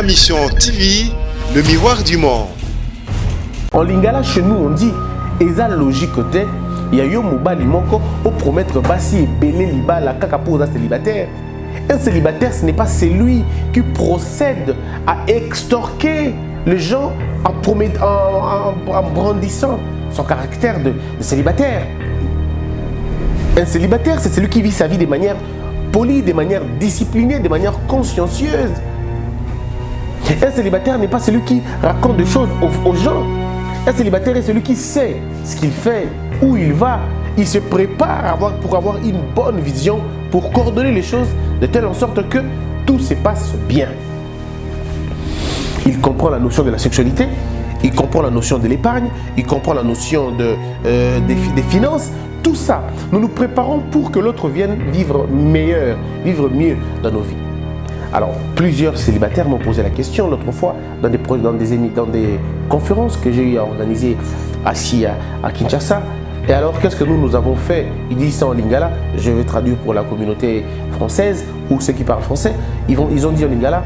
Ma Mission TV, le miroir du monde. En lingala, chez nous, on dit, eza logique côté, il y a yo mobali moko pour promettre basi et belé libala kaka pour célibataire. Un célibataire, ce n'est pas celui qui procède à extorquer les gens en brandissant son caractère de célibataire. Un célibataire, c'est celui qui vit sa vie de manière polie, de manière disciplinée, de manière consciencieuse. Un célibataire n'est pas celui qui raconte des choses aux gens. Un célibataire est celui qui sait ce qu'il fait, où il va. Il se prépare pour avoir une bonne vision, pour coordonner les choses de telle en sorte que tout se passe bien. Il comprend la notion de la sexualité, il comprend la notion de l'épargne, il comprend la notion des finances. Tout ça, nous nous préparons pour que l'autre vienne vivre meilleur, vivre mieux dans nos vies. Alors, plusieurs célibataires m'ont posé la question l'autre fois dans des conférences que j'ai eu à organiser à Kinshasa. Et alors, qu'est-ce que nous avons fait? Ils disent ça en lingala, je vais traduire pour la communauté française ou ceux qui parlent français. Ils ont dit en lingala,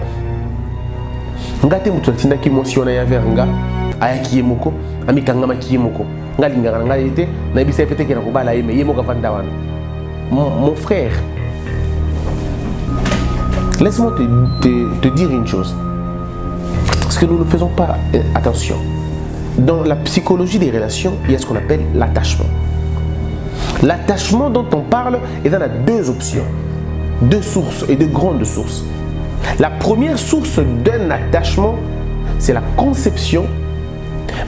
ngate mutuatinda ki motion ya veranga ayaki yemoko amikanga makiyemoko ngalingara ngalite na bisa pete kena ko bala yeme yemoka vandawana. Mon frère, laisse-moi te dire une chose, parce que nous ne faisons pas attention. Dans la psychologie des relations, il y a ce qu'on appelle l'attachement. L'attachement dont on parle, il y en a deux options, deux sources et deux grandes sources. La première source d'un attachement, c'est la conception,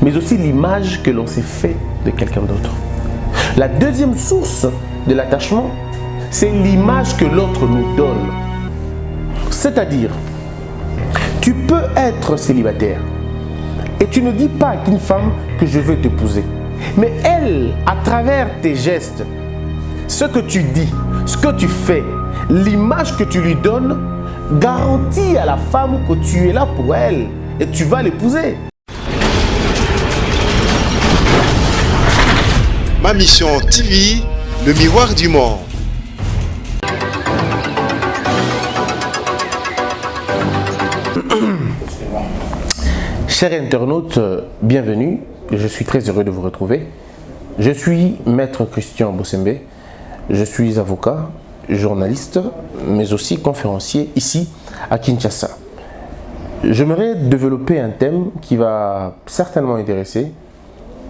mais aussi l'image que l'on s'est fait de quelqu'un d'autre. La deuxième source de l'attachement, c'est l'image que l'autre nous donne. C'est-à-dire, tu peux être célibataire et tu ne dis pas à une femme que je veux t'épouser. Mais elle, à travers tes gestes, ce que tu dis, ce que tu fais, l'image que tu lui donnes, garantit à la femme que tu es là pour elle et tu vas l'épouser. Ma Mission TV, le miroir du monde. Chers internautes, bienvenue. Je suis très heureux de vous retrouver. Je suis Maître Christian Bossembe. Je suis avocat, journaliste, mais aussi conférencier ici à Kinshasa. J'aimerais développer un thème qui va certainement intéresser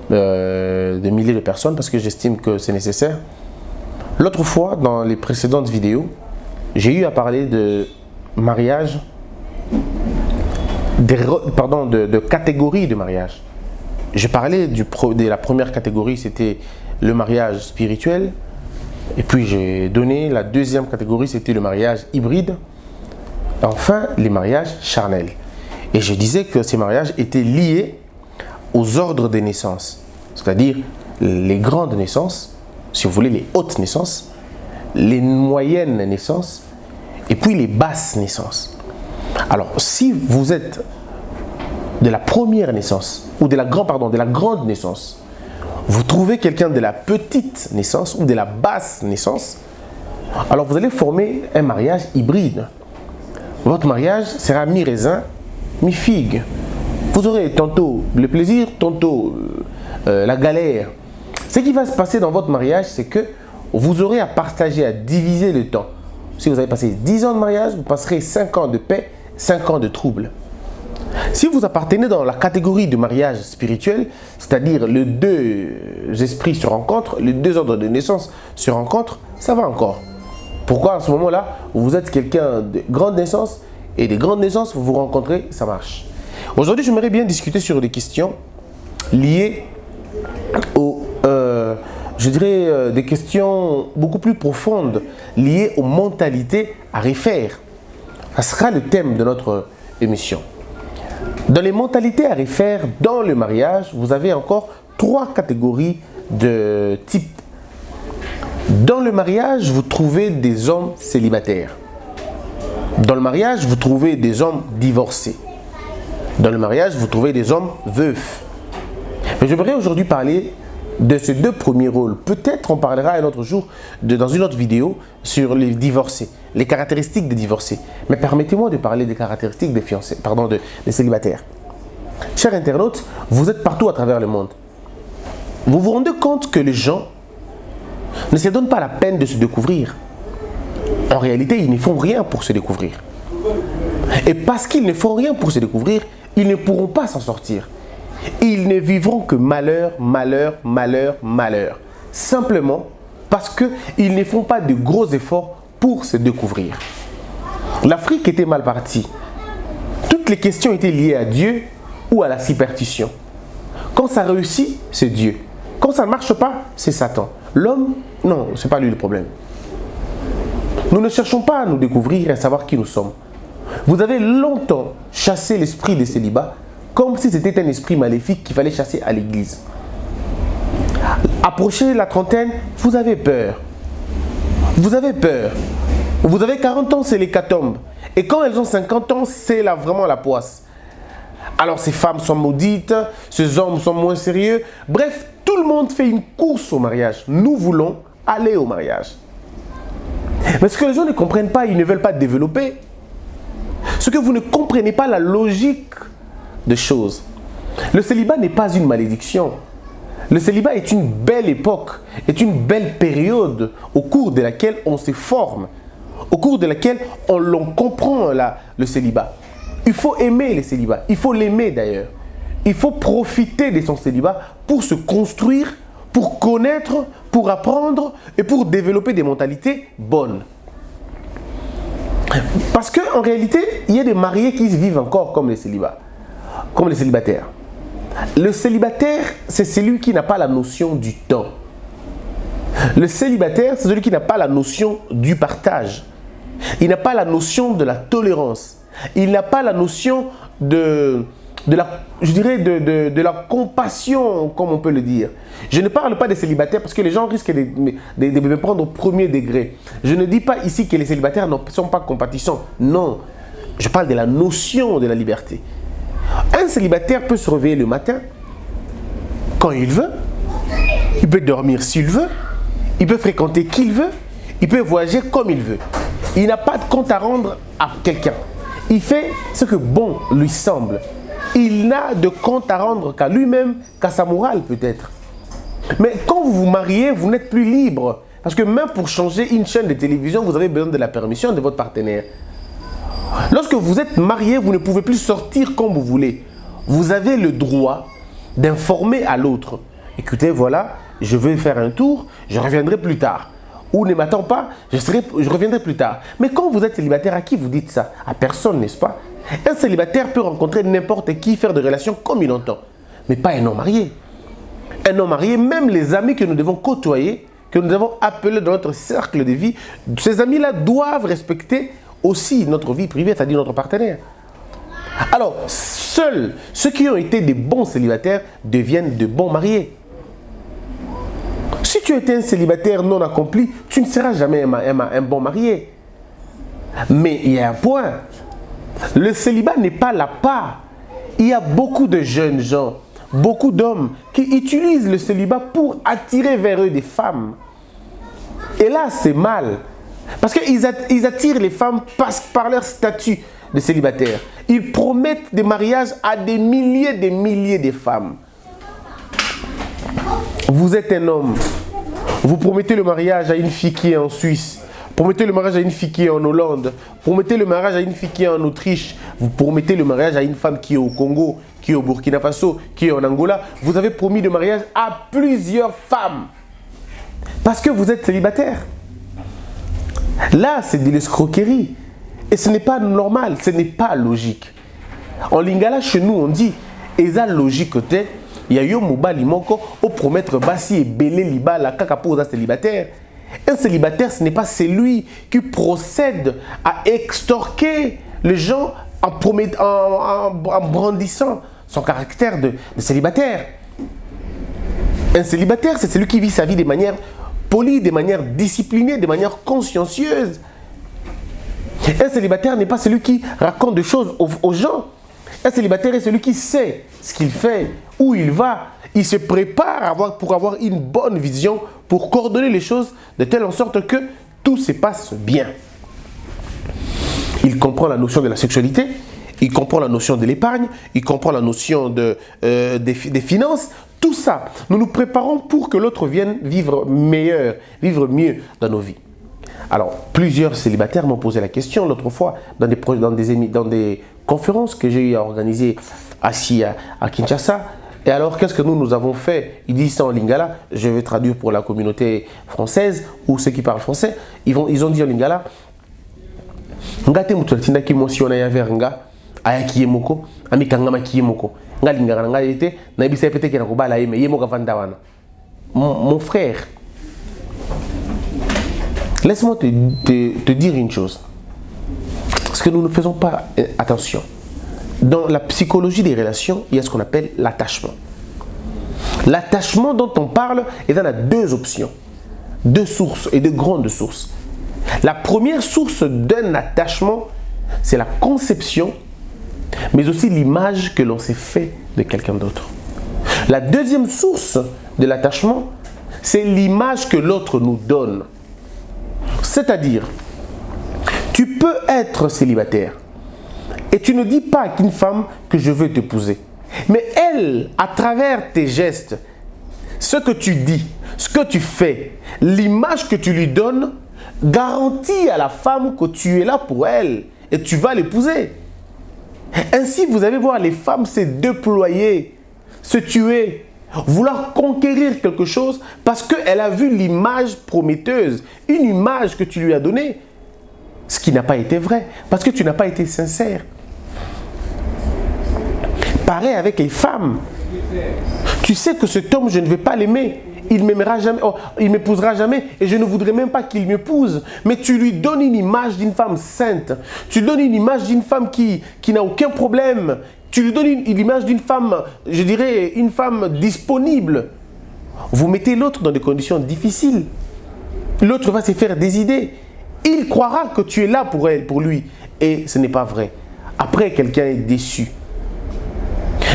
des milliers de personnes parce que j'estime que c'est nécessaire. L'autre fois, dans les précédentes vidéos, j'ai eu à parler de mariage, de catégories de mariage. J'ai parlé de la première catégorie, c'était le mariage spirituel. Et puis j'ai donné la deuxième catégorie, c'était le mariage hybride. Enfin, les mariages charnels. Et je disais que ces mariages étaient liés aux ordres des naissances. C'est-à-dire les grandes naissances, si vous voulez les hautes naissances, les moyennes naissances et puis les basses naissances. Alors, si vous êtes de la première naissance ou de la grande naissance, vous trouvez quelqu'un de la petite naissance ou de la basse naissance, alors vous allez former un mariage hybride. Votre mariage sera mi-raisin, mi-figue. Vous aurez tantôt le plaisir, tantôt la galère. Ce qui va se passer dans votre mariage, c'est que vous aurez à partager, à diviser le temps. Si vous avez passé 10 ans de mariage, vous passerez 5 ans de paix, 5 ans de trouble. Si vous appartenez dans la catégorie de mariage spirituel, c'est-à-dire les deux esprits se rencontrent, les deux ordres de naissance se rencontrent, ça va encore. Pourquoi à ce moment-là, vous êtes quelqu'un de grande naissance et des grandes naissances, vous vous rencontrez, ça marche. Aujourd'hui, j'aimerais bien discuter sur des questions liées aux, des questions beaucoup plus profondes, liées aux mentalités à refaire. Ça sera le thème de notre émission. Dans les mentalités à refaire dans le mariage, vous avez encore 3 catégories de types. Dans le mariage, vous trouvez des hommes célibataires. Dans le mariage, vous trouvez des hommes divorcés. Dans le mariage, vous trouvez des hommes veufs. Mais j'aimerais aujourd'hui parler de ces deux premiers rôles. Peut-être on parlera un autre jour, dans une autre vidéo, sur les divorcés, les caractéristiques des divorcés. Mais permettez-moi de parler des caractéristiques des fiancés, pardon, des célibataires. Chers internautes, vous êtes partout à travers le monde. Vous vous rendez compte que les gens ne se donnent pas la peine de se découvrir. En réalité, ils ne font rien pour se découvrir. Et parce qu'ils ne font rien pour se découvrir, ils ne pourront pas s'en sortir. Ils ne vivront que malheur, malheur, malheur, malheur. Simplement parce qu'ils ne font pas de gros efforts pour se découvrir. L'Afrique était mal partie. Toutes les questions étaient liées à Dieu ou à la superstition. Quand ça réussit, c'est Dieu. Quand ça ne marche pas, c'est Satan. L'homme, non, ce n'est pas lui le problème. Nous ne cherchons pas à nous découvrir et à savoir qui nous sommes. Vous avez longtemps chassé l'esprit de célibat comme si c'était un esprit maléfique qu'il fallait chasser à l'église. Approchez la trentaine, vous avez peur. Vous avez peur. Vous avez 40 ans, c'est l'hécatombe. Et quand elles ont 50 ans, c'est vraiment la poisse. Alors ces femmes sont maudites, ces hommes sont moins sérieux. Bref, tout le monde fait une course au mariage. Nous voulons aller au mariage. Mais ce que les gens ne comprennent pas, ils ne veulent pas développer. Ce que vous ne comprenez pas, la logique des choses. Le célibat n'est pas une malédiction. Le célibat est une belle époque, est une belle période au cours de laquelle on se forme, au cours de laquelle on comprend le célibat. Il faut aimer le célibat, il faut l'aimer d'ailleurs. Il faut profiter de son célibat pour se construire, pour connaître, pour apprendre et pour développer des mentalités bonnes. Parce qu'en réalité, il y a des mariés qui vivent encore comme les célibataires. Le célibataire, c'est celui qui n'a pas la notion du temps. Le célibataire, c'est celui qui n'a pas la notion du partage. Il n'a pas la notion de la tolérance. Il n'a pas la notion de la compassion, comme on peut le dire. Je ne parle pas des célibataires parce que les gens risquent de me prendre au premier degré. Je ne dis pas ici que les célibataires ne sont pas compatissants. Non, je parle de la notion de la liberté. Un célibataire peut se réveiller le matin quand il veut. Il peut dormir s'il veut. Il peut fréquenter qui il veut. Il peut voyager comme il veut. Il n'a pas de compte à rendre à quelqu'un. Il fait ce que bon lui semble. Il n'a de compte à rendre qu'à lui-même, qu'à sa morale peut-être. Mais quand vous vous mariez, vous n'êtes plus libre. Parce que même pour changer une chaîne de télévision, vous avez besoin de la permission de votre partenaire. Lorsque vous êtes marié, vous ne pouvez plus sortir comme vous voulez. Vous avez le droit d'informer à l'autre. Écoutez, voilà, je vais faire un tour, je reviendrai plus tard. Ou ne m'attends pas, je reviendrai plus tard. Mais quand vous êtes célibataire, à qui vous dites ça? À personne, n'est-ce pas? Un célibataire peut rencontrer n'importe qui, faire des relations comme il entend. Mais pas un homme marié. Un homme marié, même les amis que nous devons côtoyer, que nous devons appeler dans notre cercle de vie, ces amis-là doivent respecter aussi notre vie privée, c'est-à-dire notre partenaire. Alors, seuls ceux qui ont été des bons célibataires deviennent de bons mariés. Si tu étais un célibataire non accompli, tu ne seras jamais un bon marié. Mais il y a un point. Le célibat n'est pas la part. Il y a beaucoup de jeunes gens, beaucoup d'hommes qui utilisent le célibat pour attirer vers eux des femmes. Et là, c'est mal. Parce qu'ils attirent les femmes par leur statut de célibataire. Ils promettent des mariages à des milliers de femmes. Vous êtes un homme. Vous promettez le mariage à une fille qui est en Suisse. Promettez le mariage à une fille qui est en Hollande. Promettez le mariage à une fille qui est en Autriche. Vous promettez le mariage à une femme qui est au Congo, qui est au Burkina Faso, qui est en Angola. Vous avez promis le mariage à plusieurs femmes. Parce que vous êtes célibataire. Là, c'est de l'escroquerie. Et ce n'est pas normal, ce n'est pas logique. En lingala, chez nous, on dit « Eza logique te, ya yo mobali moko, o promettre basi et belé liba la kaka pour célibataire. » Un célibataire, ce n'est pas celui qui procède à extorquer les gens en brandissant son caractère de célibataire. Un célibataire, c'est celui qui vit sa vie de manière polie, de manière disciplinée, de manière consciencieuse. Un célibataire n'est pas celui qui raconte des choses aux gens. Un célibataire est celui qui sait ce qu'il fait, où il va. Il se prépare pour avoir une bonne vision, pour coordonner les choses de telle en sorte que tout se passe bien. Il comprend la notion de la sexualité, il comprend la notion de l'épargne, il comprend la notion des finances. Tout ça, nous nous préparons pour que l'autre vienne vivre meilleur, vivre mieux dans nos vies. Alors, plusieurs célibataires m'ont posé la question l'autre fois dans des conférences que j'ai organisées assis à Kinshasa. Et alors, qu'est-ce que nous avons fait? Ils disent ça en lingala, je vais traduire pour la communauté française ou ceux qui parlent français. Ils ont dit en lingala, ngate mutulatinda kimotion ya veranga ayaki yemoko amikangama kiyemoko ngalingara ngayete na bisa pete kina kubala yeme yemoka vandawana. Mon frère, laisse-moi te dire une chose. Parce que nous ne faisons pas attention. Dans la psychologie des relations, il y a ce qu'on appelle l'attachement. L'attachement dont on parle, il y en a deux options, deux sources et deux grandes sources. La première source d'un attachement, c'est la conception, mais aussi l'image que l'on s'est fait de quelqu'un d'autre. La deuxième source de l'attachement, c'est l'image que l'autre nous donne. C'est-à-dire, tu peux être célibataire et tu ne dis pas à une femme que je veux t'épouser. Mais elle, à travers tes gestes, ce que tu dis, ce que tu fais, l'image que tu lui donnes, garantit à la femme que tu es là pour elle et tu vas l'épouser. Ainsi, vous allez voir les femmes se déployer, se tuer, vouloir conquérir quelque chose parce qu'elle a vu l'image prometteuse, une image que tu lui as donnée, ce qui n'a pas été vrai, parce que tu n'as pas été sincère. Pareil avec les femmes. Tu sais que cet homme, je ne vais pas l'aimer. Il ne m'aimera jamais, il ne m'épousera jamais et je ne voudrais même pas qu'il m'épouse. Mais tu lui donnes une image d'une femme sainte. Tu lui donnes une image d'une femme qui n'a aucun problème. Tu lui donnes une image d'une femme, je dirais, une femme disponible. Vous mettez l'autre dans des conditions difficiles. L'autre va se faire des idées. Il croira que tu es là pour elle, pour lui. Et ce n'est pas vrai. Après, quelqu'un est déçu.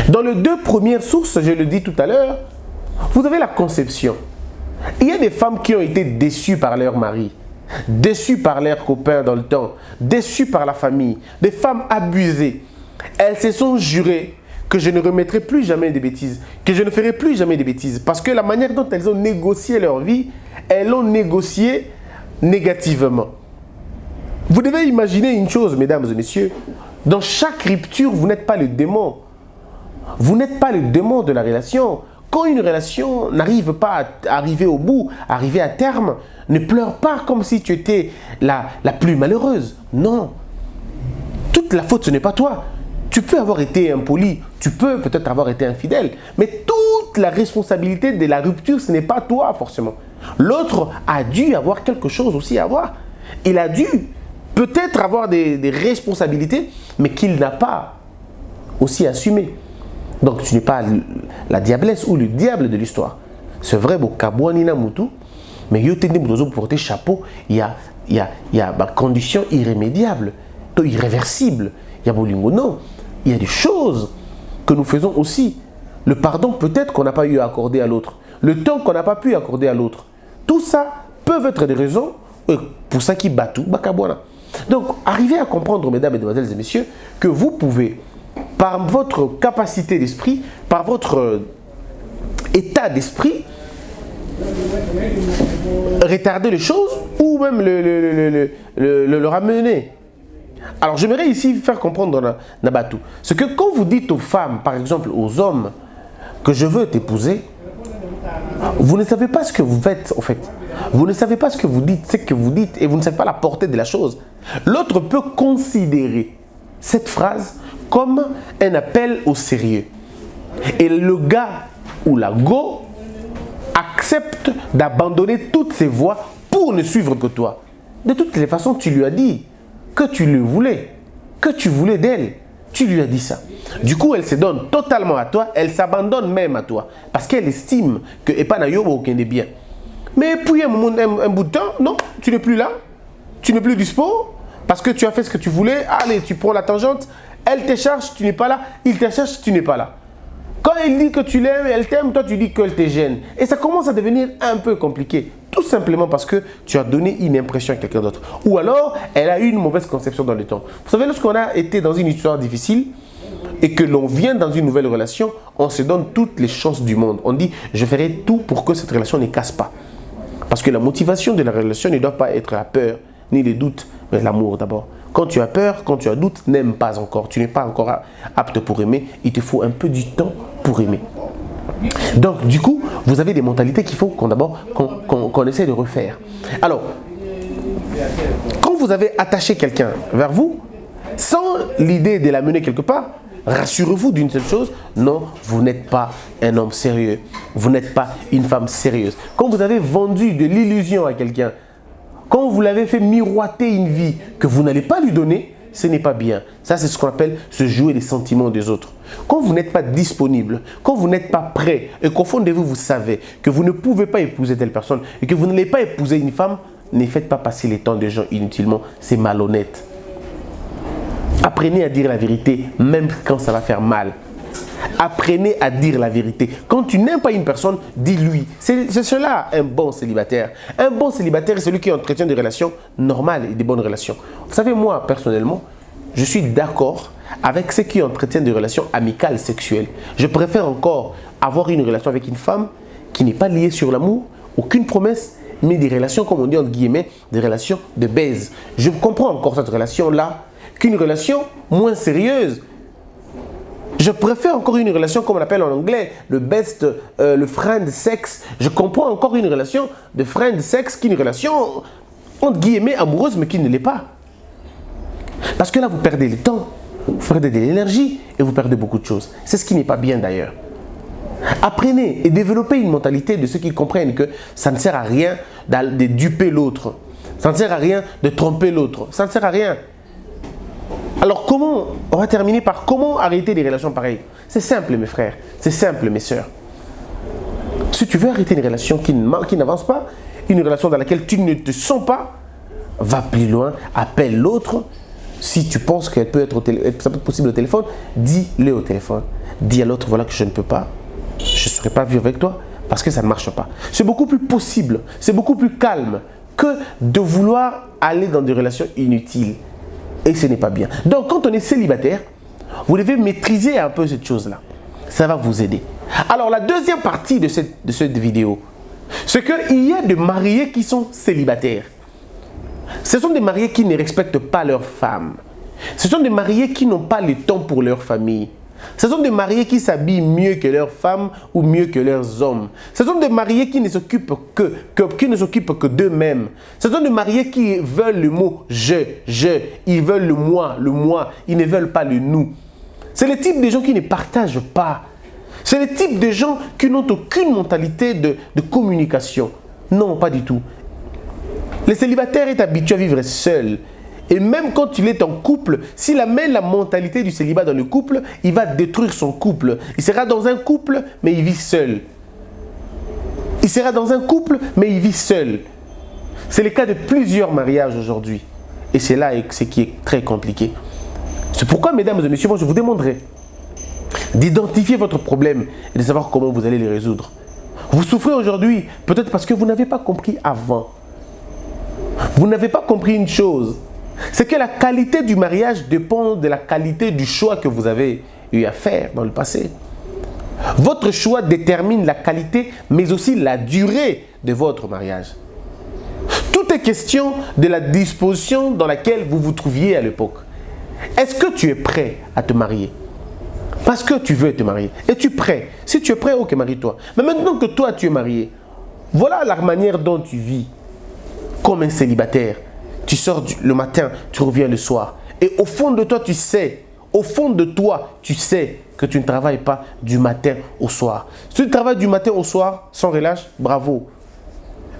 Dans les deux premières sources, je le dis tout à l'heure, vous avez la conception. Il y a des femmes qui ont été déçues par leur mari, déçues par leurs copains dans le temps, déçues par la famille, des femmes abusées. Elles se sont jurées que je ne remettrai plus jamais de bêtises, que je ne ferai plus jamais de bêtises. Parce que la manière dont elles ont négocié leur vie, elles l'ont négocié négativement. Vous devez imaginer une chose, mesdames et messieurs. Dans chaque rupture, vous n'êtes pas le démon. Vous n'êtes pas le démon de la relation. Quand une relation n'arrive pas à arriver au bout, arriver à terme, ne pleure pas comme si tu étais la plus malheureuse. Non. Toute la faute, ce n'est pas toi. Tu peux avoir été impoli, tu peux peut-être avoir été infidèle, mais toute la responsabilité de la rupture, ce n'est pas toi forcément. L'autre a dû avoir quelque chose aussi à voir. Il a dû peut-être avoir des responsabilités, mais qu'il n'a pas aussi assumé. Donc tu n'es pas la diablesse ou le diable de l'histoire. C'est vrai, Kabouanina Moutou, mais yo tende pour porter chapeau, il y a une condition irrémédiable, irréversible. Il y a bolingo, non. Il y a des choses que nous faisons aussi. Le pardon peut-être qu'on n'a pas eu à accorder à l'autre. Le temps qu'on n'a pas pu accorder à l'autre. Tout ça peuvent être des raisons pour ça qui batou bakabouana. Donc, arrivez à comprendre, mesdames, mesdemoiselles et messieurs, que vous pouvez, par votre capacité d'esprit, par votre état d'esprit, retarder les choses ou même le ramener. Alors, j'aimerais ici faire comprendre Nabatou. C'est que quand vous dites aux femmes, par exemple aux hommes, que je veux t'épouser, vous ne savez pas ce que vous faites en fait. Vous ne savez pas ce que vous dites, et vous ne savez pas la portée de la chose. L'autre peut considérer cette phrase comme un appel au sérieux. Et le gars ou la go accepte d'abandonner toutes ses voies pour ne suivre que toi. De toutes les façons, tu lui as dit que tu le voulais, que tu voulais d'elle. Tu lui as dit ça. Du coup, elle se donne totalement à toi, elle s'abandonne même à toi. Parce qu'elle estime que Epanayo aucun des biens. Mais puis un bout de temps, non, tu n'es plus là, tu n'es plus dispo, parce que tu as fait ce que tu voulais, allez, tu prends la tangente, Elle te cherche, tu n'es pas là. Il te cherche, tu n'es pas là. Quand elle dit que tu l'aimes, elle t'aime, toi tu dis qu'elle te gêne. Et ça commence à devenir un peu compliqué. Tout simplement parce que tu as donné une impression à quelqu'un d'autre. Ou alors, elle a eu une mauvaise conception dans le temps. Vous savez, lorsqu'on a été dans une histoire difficile et que l'on vient dans une nouvelle relation, on se donne toutes les chances du monde. On dit, je ferai tout pour que cette relation ne casse pas. Parce que la motivation de la relation ne doit pas être la peur, ni les doutes, mais l'amour d'abord. Quand tu as peur, quand tu as doute, n'aime pas encore. Tu n'es pas encore apte pour aimer. Il te faut un peu du temps pour aimer. Donc, du coup, vous avez des mentalités qu'il faut qu'on essaie de refaire. Alors, quand vous avez attaché quelqu'un vers vous, sans l'idée de l'amener quelque part, rassurez-vous d'une seule chose, non, vous n'êtes pas un homme sérieux. Vous n'êtes pas une femme sérieuse. Quand vous avez vendu de l'illusion à quelqu'un, quand vous l'avez fait miroiter une vie que vous n'allez pas lui donner, ce n'est pas bien. Ça, c'est ce qu'on appelle se jouer les sentiments des autres. Quand vous n'êtes pas disponible, quand vous n'êtes pas prêt et qu'au fond de vous, vous savez que vous ne pouvez pas épouser telle personne et que vous n'allez pas épouser une femme, ne faites pas passer les temps des gens inutilement. C'est malhonnête. Apprenez à dire la vérité, même quand ça va faire mal. Apprenez à dire la vérité. Quand tu n'aimes pas une personne, dis-lui. C'est cela un bon célibataire. Un bon célibataire est celui qui entretient des relations normales et des bonnes relations. Vous savez, moi, personnellement, je suis d'accord avec ceux qui entretiennent des relations amicales sexuelles. Je préfère encore avoir une relation avec une femme qui n'est pas liée sur l'amour, aucune promesse, mais des relations, comme on dit entre guillemets, des relations de baise. Je comprends encore cette relation-là qu'une relation moins sérieuse. Je préfère encore une relation, comme on appelle en anglais, le friend sex. Je comprends encore une relation de friend sex qu'une relation, entre guillemets, amoureuse, mais qui ne l'est pas. Parce que là, vous perdez le temps, vous perdez de l'énergie et vous perdez beaucoup de choses. C'est ce qui n'est pas bien d'ailleurs. Apprenez et développez une mentalité de ceux qui comprennent que ça ne sert à rien de duper l'autre. Ça ne sert à rien de tromper l'autre. Ça ne sert à rien. Alors comment, on va terminer par comment arrêter des relations pareilles. C'est simple mes frères, c'est simple mes sœurs. Si tu veux arrêter une relation qui n'avance pas, une relation dans laquelle tu ne te sens pas, va plus loin, appelle l'autre. Si tu penses qu'elle peut être ça peut être possible au téléphone, dis-le au téléphone. Dis à l'autre, voilà que je ne peux pas, je ne serai pas vivre avec toi parce que ça ne marche pas. C'est beaucoup plus possible, c'est beaucoup plus calme que de vouloir aller dans des relations inutiles. Et ce n'est pas bien. Donc, quand on est célibataire, vous devez maîtriser un peu cette chose-là. Ça va vous aider. Alors, la deuxième partie de cette vidéo, c'est qu'il y a des mariés qui sont célibataires. Ce sont des mariés qui ne respectent pas leur femme. Ce sont des mariés qui n'ont pas le temps pour leur famille. Ce sont des mariés qui s'habillent mieux que leurs femmes ou mieux que leurs hommes. Ce sont des mariés qui ne s'occupent que d'eux-mêmes. Ce sont des mariés qui veulent le mot je. Ils veulent le moi. Ils ne veulent pas le nous. C'est le type de gens qui ne partagent pas. C'est le type de gens qui n'ont aucune mentalité de communication. Non, pas du tout. Le célibataire est habitué à vivre seul. Et même quand il est en couple, s'il amène la mentalité du célibat dans le couple, il va détruire son couple. Il sera dans un couple, mais il vit seul. Il sera dans un couple, mais il vit seul. C'est le cas de plusieurs mariages aujourd'hui. Et c'est là ce qui est très compliqué. C'est pourquoi, mesdames et messieurs, moi je vous demanderai d'identifier votre problème et de savoir comment vous allez les résoudre. Vous souffrez aujourd'hui, peut-être parce que vous n'avez pas compris avant. Vous n'avez pas compris une chose. C'est que la qualité du mariage dépend de la qualité du choix que vous avez eu à faire dans le passé. Votre choix détermine la qualité, mais aussi la durée de votre mariage. Tout est question de la disposition dans laquelle vous vous trouviez à l'époque. Est-ce que tu es prêt à te marier? Parce que tu veux te marier. Es-tu prêt? Si tu es prêt, ok, marie-toi. Mais maintenant que toi, tu es marié, voilà la manière dont tu vis comme un célibataire. Tu sors le matin, tu reviens le soir. Et au fond de toi, tu sais, que tu ne travailles pas du matin au soir. Si tu travailles du matin au soir, sans relâche, bravo.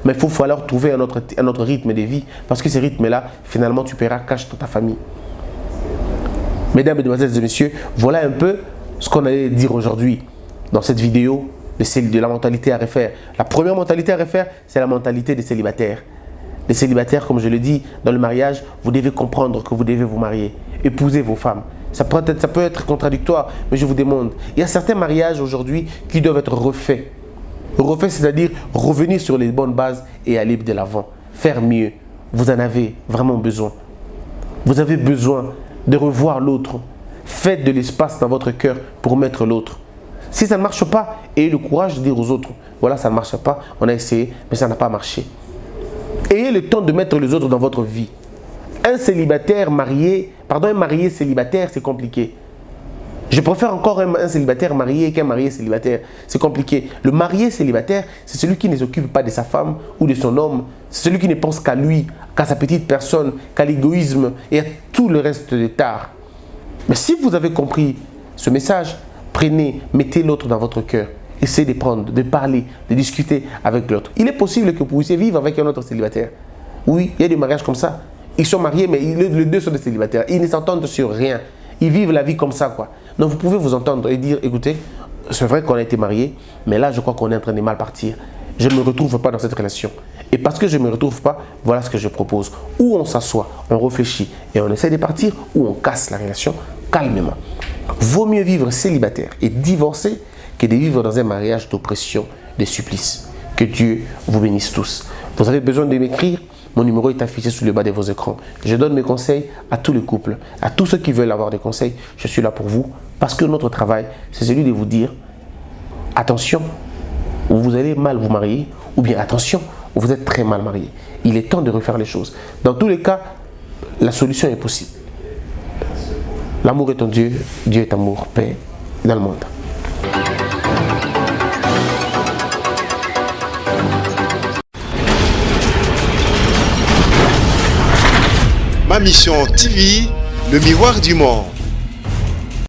Mais il faut falloir trouver un autre rythme de vie. Parce que ce rythme-là, finalement, tu paieras cash dans ta famille. Mesdames, mesdemoiselles et messieurs, voilà un peu ce qu'on allait dire aujourd'hui dans cette vidéo de la mentalité à refaire. La première mentalité à refaire, c'est la mentalité des célibataires. Les célibataires, comme je le dis, dans le mariage, vous devez comprendre que vous devez vous marier. Épousez vos femmes. Ça peut être contradictoire, mais je vous demande, il y a certains mariages aujourd'hui qui doivent être refaits. Refaits, c'est-à-dire revenir sur les bonnes bases et aller de l'avant. Faire mieux. Vous en avez vraiment besoin. Vous avez besoin de revoir l'autre. Faites de l'espace dans votre cœur pour mettre l'autre. Si ça ne marche pas, ayez le courage de dire aux autres, voilà, ça ne marche pas, on a essayé, mais ça n'a pas marché. Ayez le temps de mettre les autres dans votre vie. Un marié célibataire, c'est compliqué. Je préfère encore un célibataire marié qu'un marié célibataire. C'est compliqué. Le marié célibataire, c'est celui qui ne s'occupe pas de sa femme ou de son homme. C'est celui qui ne pense qu'à lui, qu'à sa petite personne, qu'à l'égoïsme et à tout le reste des tares. Mais si vous avez compris ce message, prenez, mettez l'autre dans votre cœur. Essayez de prendre, de parler, de discuter avec l'autre. Il est possible que vous puissiez vivre avec un autre célibataire. Oui, il y a des mariages comme ça. Ils sont mariés, mais les deux sont des célibataires. Ils ne s'entendent sur rien. Ils vivent la vie comme ça, quoi. Donc vous pouvez vous entendre et dire, écoutez, c'est vrai qu'on a été mariés, mais là, je crois qu'on est en train de mal partir. Je ne me retrouve pas dans cette relation. Et parce que je ne me retrouve pas, voilà ce que je propose. Ou on s'assoit, on réfléchit et on essaie de partir, ou on casse la relation calmement. Vaut mieux vivre célibataire et divorcé que de vivre dans un mariage d'oppression, de supplice. Que Dieu vous bénisse tous. Vous avez besoin de m'écrire? Mon numéro est affiché sous le bas de vos écrans. Je donne mes conseils à tous les couples, à tous ceux qui veulent avoir des conseils. Je suis là pour vous parce que notre travail, c'est celui de vous dire attention, vous allez mal vous marier, ou bien attention, vous êtes très mal marié. Il est temps de refaire les choses. Dans tous les cas, la solution est possible. L'amour est en Dieu, Dieu est amour, paix dans le monde. Ma mission TV, le miroir du monde.